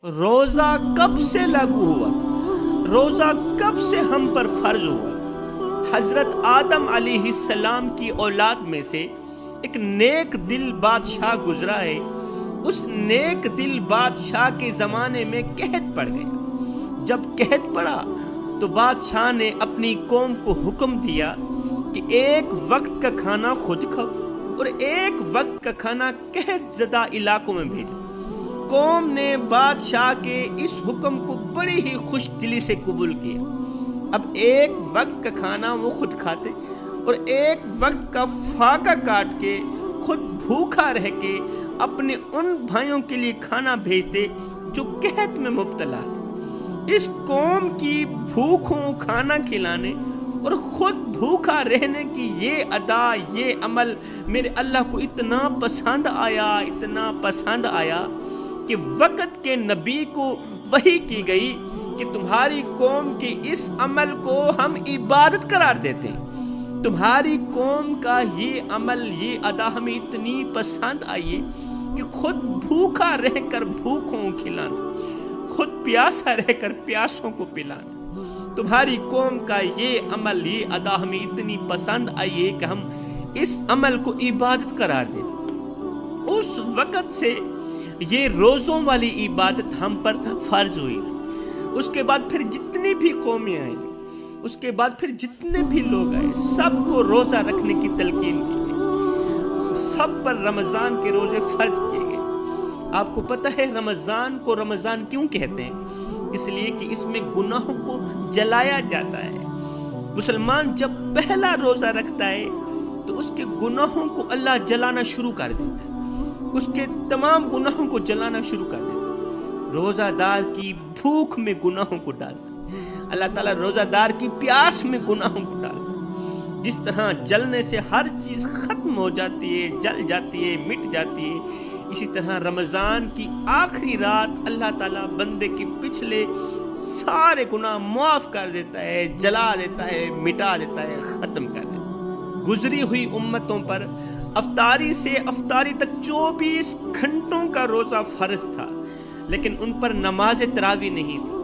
روزہ کب سے لاگو ہوا تھا؟ روزہ کب سے ہم پر فرض ہوا تھا؟ حضرت آدم علیہ السلام کی اولاد میں سے ایک نیک دل بادشاہ گزرا ہے۔ اس نیک دل بادشاہ کے زمانے میں قحط پڑ گیا۔ جب قحط پڑا تو بادشاہ نے اپنی قوم کو حکم دیا کہ ایک وقت کا کھانا خود کھاؤ اور ایک وقت کا کھانا قحط زدہ علاقوں میں بھیجو۔ قوم نے بادشاہ کے اس حکم کو بڑی ہی خوش دلی سے قبول کیا۔ اب ایک وقت کا کھانا وہ خود کھاتے اور ایک وقت کا فاقہ کاٹ کے خود بھوکا رہ کے اپنے ان بھائیوں کے لیے کھانا بھیجتے جو قحط میں مبتلا تھے۔ اس قوم کی بھوکوں کھانا کھلانے اور خود بھوکا رہنے کی یہ ادا، یہ عمل میرے اللہ کو اتنا پسند آیا کہ وقت کے نبی کو وحی کی گئی کہ تمہاری قوم کے اس عمل کو ہم عبادت قرار دیتے ہیں۔ تمہاری قوم کا یہ عمل، یہ ادا ہمیں اتنی پسند آئی کہ خود بھوکا رہ کر بھوکوں کو کھلانا، خود پیاسا رہ کر پیاسوں کو پلانا۔ تمہاری قوم کا یہ عمل، یہ ادا ہمیں اتنی پسند آئی کہ ہم اس عمل کو عبادت قرار دیتے۔ اس وقت سے یہ روزوں والی عبادت ہم پر فرض ہوئی تھی۔ اس کے بعد پھر جتنی بھی قومیں آئیں، اس کے بعد پھر جتنے بھی لوگ آئے، سب کو روزہ رکھنے کی تلقین کی گئی۔ سب پر رمضان کے روزے فرض کیے گئے۔ آپ کو پتہ ہے رمضان کو رمضان کیوں کہتے ہیں؟ اس لیے کہ اس میں گناہوں کو جلایا جاتا ہے۔ مسلمان جب پہلا روزہ رکھتا ہے تو اس کے گناہوں کو اللہ جلانا شروع کر دیتا ہے، اس کے تمام گناہوں کو جلانا شروع کر دیتا ہے۔ روزہ دار کی بھوک میں گناہوں کو ڈالتا ہے، اللہ تعالیٰ روزہ دار کی پیاس میں گناہوں کو ڈالتا ہے۔ جس طرح جلنے سے ہر چیز ختم ہو جاتی ہے، جل جاتی ہے، مٹ جاتی ہے، اسی طرح رمضان کی آخری رات اللہ تعالیٰ بندے کے پچھلے سارے گناہ معاف کر دیتا ہے، جلا دیتا ہے، مٹا دیتا ہے، ختم کر دیتا ہے۔ گزری ہوئی امتوں پر افطاری سے افطاری تک 24 گھنٹوں کا روزہ فرض تھا، لیکن ان پر نماز تراویح نہیں تھی۔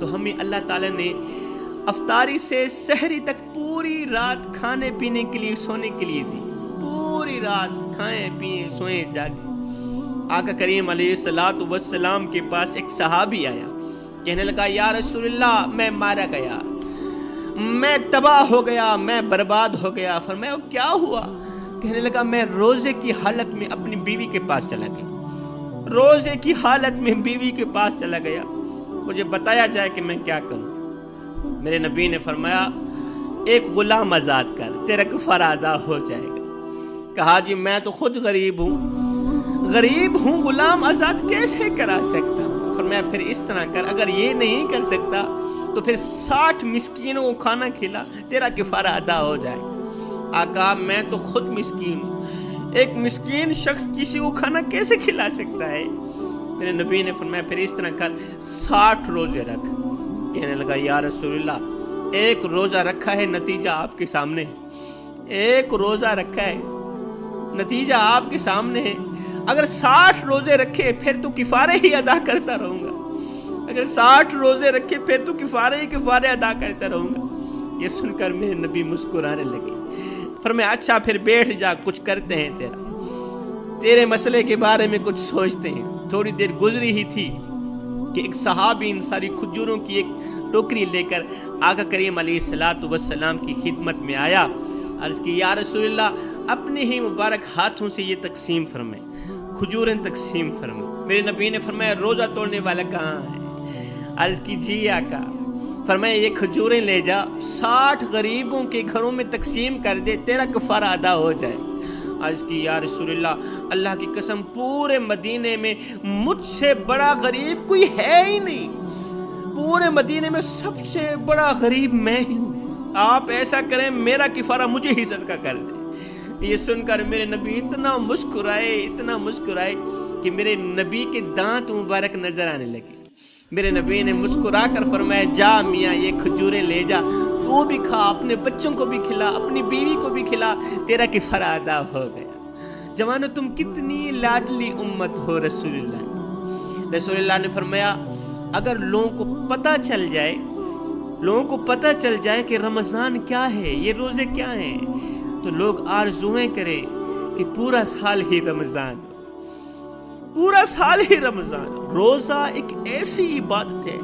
تو ہمیں اللہ تعالیٰ نے افطاری سے سحری تک پوری رات کھانے پینے کے لیے، سونے کے لیے دی۔ پوری رات کھائیں پئیں سوئیں جاگیں۔ آقا کریم علیہ السلام کے پاس ایک صحابی آیا، کہنے لگا یا رسول اللہ میں مارا گیا، میں تباہ ہو گیا، میں برباد ہو گیا۔ فرمایا کیا ہوا؟ کہنے لگا میں روزے کی حالت میں اپنی بیوی کے پاس چلا گیا، روزے کی حالت میں بیوی کے پاس چلا گیا، مجھے بتایا جائے کہ میں کیا کروں؟ میرے نبی نے فرمایا ایک غلام آزاد کر، تیرا کفارہ ادا ہو جائے گا۔ کہا جی میں تو خود غریب ہوں، غلام آزاد کیسے کرا سکتا ہوں؟ فرمایا پھر اس طرح کر، اگر یہ نہیں کر سکتا تو پھر 60 مسکینوں کو کھانا کھلا، تیرا کفارہ ادا ہو جائے گا۔ آقا میں تو خود مسکین ہوں، ایک مسکین شخص کسی کو کھانا کیسے کھلا سکتا ہے؟ میرے نبی نے فرمایا پھر اس طرح کر 60 روزے رکھ۔ کہنے لگا یا رسول اللہ ایک روزہ رکھا ہے، نتیجہ آپ کے سامنے ہے، ایک روزہ رکھا ہے، نتیجہ آپ کے سامنے ہے۔ اگر 60 روزے رکھے پھر تو کفارے ہی ادا کرتا رہوں گا، اگر 60 روزے رکھے پھر تو کفارے ادا کرتا رہوں گا۔ یہ سن کر میرے نبی مسکرانے لگے۔ فرمایا اچھا پھر بیٹھ جا، کچھ کرتے ہیں، تیرے مسئلے کے بارے میں کچھ سوچتے ہیں۔ تھوڑی دیر گزری ہی تھی کہ ایک صحابی ان ساری کھجوروں کی ایک ٹوکری لے کر آقا کریم علیہ السلام کی خدمت میں آیا، عرض کی یا رسول اللہ اپنے ہی مبارک ہاتھوں سے یہ تقسیم فرمائیں، کھجوریں تقسیم فرمائیں۔ میرے نبی نے فرمایا روزہ توڑنے والا کہاں ہے؟ عرض کی جی آقا۔ فرمایا یہ کھجوریں لے جا، 60 غریبوں کے گھروں میں تقسیم کر دے، تیرا کفارہ ادا ہو جائے۔ عرض کی یا رسول اللہ کی قسم پورے مدینے میں مجھ سے بڑا غریب کوئی ہے ہی نہیں، پورے مدینے میں سب سے بڑا غریب میں ہی ہوں، آپ ایسا کریں میرا کفارہ مجھے ہی صدقہ کر دیں۔ یہ سن کر میرے نبی اتنا مسکرائے کہ میرے نبی کے دانت مبارک نظر آنے لگے۔ میرے نبی نے مسکرا کر فرمایا جا میاں یہ کھجوریں لے جا، تو بھی کھا، اپنے بچوں کو بھی کھلا، اپنی بیوی کو بھی کھلا، تیرا کفارہ ادا ہو گیا۔ جوانو تم کتنی لاڈلی امت ہو رسول اللہ، رسول اللہ نے فرمایا اگر لوگوں کو پتہ چل جائے کہ رمضان کیا ہے، یہ روزے کیا ہیں، تو لوگ آرزویں کریں کہ پورا سال ہی رمضان، پورا سال ہی رمضان۔ روزہ ایک ایسی عبادت ہے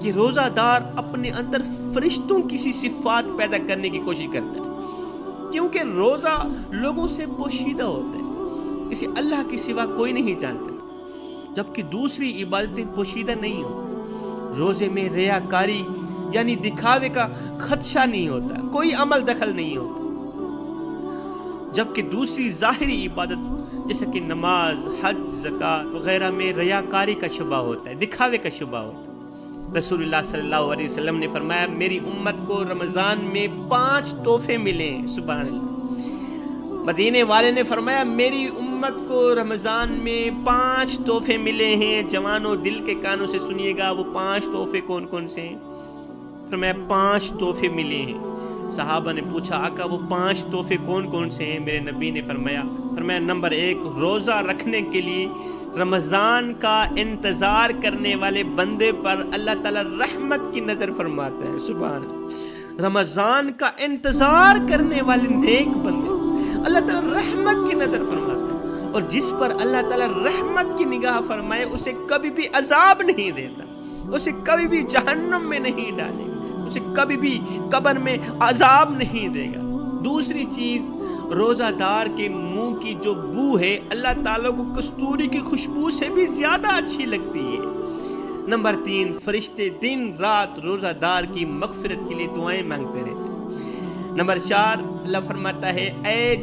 کہ روزہ دار اپنے اندر فرشتوں کی سی صفات پیدا کرنے کی کوشش کرتا ہے، کیونکہ روزہ لوگوں سے پوشیدہ ہوتا ہے، اسے اللہ کے سوا کوئی نہیں جانتا، جبکہ دوسری عبادتیں پوشیدہ نہیں ہوتی۔ روزے میں ریاکاری یعنی دکھاوے کا خدشہ نہیں ہوتا، کوئی عمل دخل نہیں ہوتا، جبکہ دوسری ظاہری عبادت جیسے کہ نماز، حج، زکوٰۃ وغیرہ میں ریاکاری کا شبہ ہوتا ہے، دکھاوے کا شبہ ہوتا ہے۔ رسول اللہ صلی اللہ علیہ وسلم نے فرمایا میری امت کو رمضان میں 5 تحفے ملے ہیں، سبحان اللہ۔ مدینے والے نے فرمایا میری امت کو رمضان میں 5 تحفے ملے ہیں، جوانوں دل کے کانوں سے سنیے گا، وہ 5 تحفے کون کون سے ہیں؟ فرمایا 5 تحفے ملے ہیں۔ صحابہ نے پوچھا آقا وہ 5 تحفے کون کون سے ہیں؟ میرے نبی نے فرمایا نمبر 1 روزہ رکھنے کے لیے رمضان کا انتظار کرنے والے بندے پر اللہ تعالیٰ رحمت کی نظر فرماتا ہے، سبحان اللہ۔ رمضان کا انتظار کرنے والے نیک بندے اللہ تعالیٰ رحمت کی نظر فرماتا ہے، اور جس پر اللہ تعالیٰ رحمت کی نگاہ فرمائے اسے کبھی بھی عذاب نہیں دیتا، اسے کبھی بھی جہنم میں نہیں ڈالے گا، اسے کبھی بھی قبر میں عذاب نہیں دے گا۔ دوسری چیز روزہ دار کے منہ کی جو بو ہے اللہ تعالیٰ کو کستوری کی خوشبو سے بھی زیادہ اچھی لگتی ہے۔ نمبر 3 فرشتے دن رات روزہ دار کی مغفرت کے لیے دعائیں مانگتے رہتے ہیں۔ نمبر 4 اللہ فرماتا ہے اے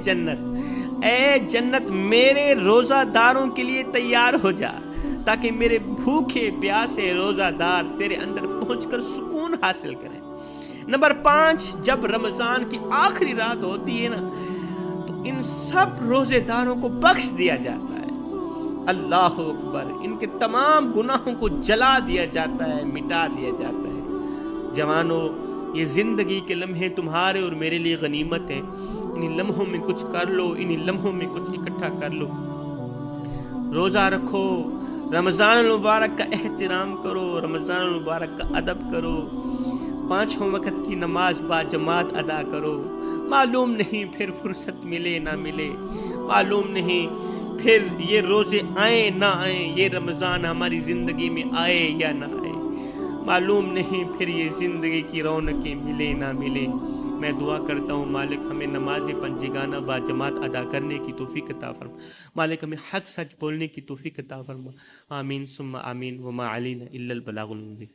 جنت میرے روزہ داروں کے لیے تیار ہو جا، تاکہ میرے بھوکے پیاسے روزہ دار تیرے اندر پہنچ کر سکون حاصل کریں۔ نمبر 5 جب رمضان کی آخری رات ہوتی ہے نا تو ان سب روزے داروں کو بخش دیا جاتا ہے، اللہ اکبر، ان کے تمام گناہوں کو جلا دیا جاتا ہے، مٹا دیا جاتا ہے۔ جوانوں یہ زندگی کے لمحے تمہارے اور میرے لیے غنیمت ہے، انہی لمحوں میں کچھ کر لو، انہی لمحوں میں کچھ اکٹھا کر لو، روزہ رکھو، رمضان المبارک کا احترام کرو، رمضان المبارک کا ادب کرو، 5 وقت کی نماز با جماعت ادا کرو۔ معلوم نہیں پھر فرصت ملے نہ ملے، معلوم نہیں پھر یہ روزے آئیں نہ آئیں، یہ رمضان ہماری زندگی میں آئے یا نہ آئے، معلوم نہیں پھر یہ زندگی کی رونقیں ملے نہ ملے۔ میں دعا کرتا ہوں مالک ہمیں نماز پنجگانہ با جماعت ادا کرنے کی توفیق عطا فرما، مالک ہمیں حق سچ بولنے کی توفیق عطا فرما، آمین ثم آمین، وما علینا الا البلاغ المبین۔